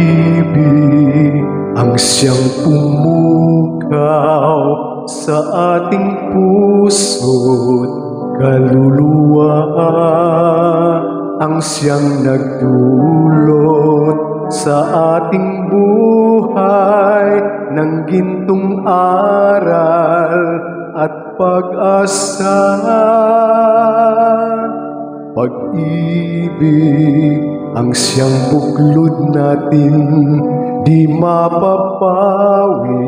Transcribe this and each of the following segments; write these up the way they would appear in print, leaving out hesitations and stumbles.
pag-ibig ang siyang pumukaw sa ating puso't kaluluwa, ang siyang nagdulot sa ating buhay ng gintong aral at pag-asa. Pag-ibig ang siyang buklod natin, di mapapawi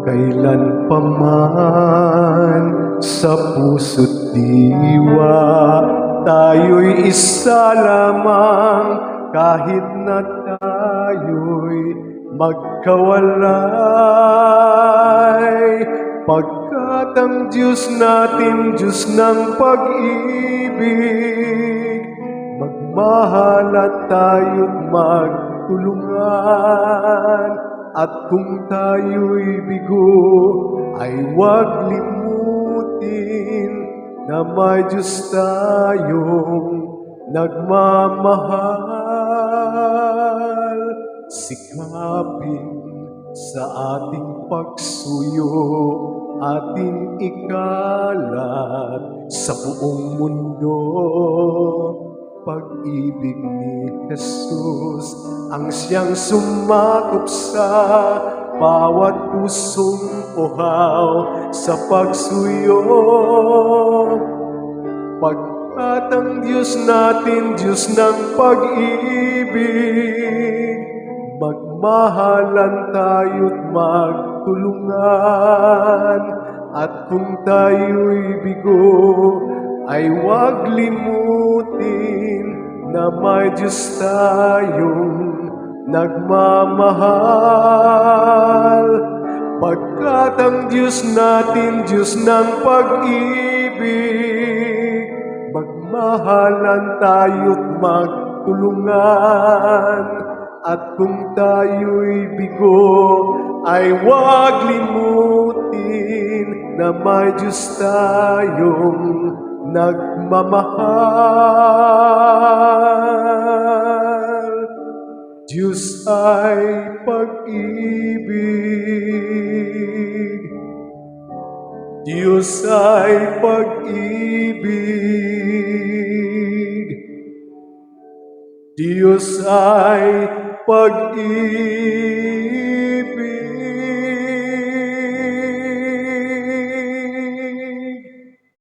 kailan paman. Sa puso't diwa tayo'y isa lamang, kahit na tayo'y magkawalay. Pagkat ang Diyos natin, Diyos ng pag-ibig, magmahalan tayo't magtulungan. At kung tayo'y bigo, ay huwag limutin na may Diyos tayong nagmamahal. Sikapin sa ating pagsuyo, ating ikalat sa buong mundo. Pag-ibig ni Jesus ang siyang sumakop sa bawat pusong uhaw sa pagsuyo. Pagkat ang Diyos natin, Diyos ng pag-ibig, magmahalan tayo't magtulungan. At kung tayo'y bigo, ay huwag limutin na may Diyos tayong nagmamahal. Pagkat ang Diyos natin, Diyos ng pag-ibig, magmahalan tayo't magtulungan. At kung tayo'y bigo, ay huwag limutin na may Diyos tayong nagmamahal. Diyos ay pag-ibig. Diyos ay pag-ibig. Diyos ay pag-ibig.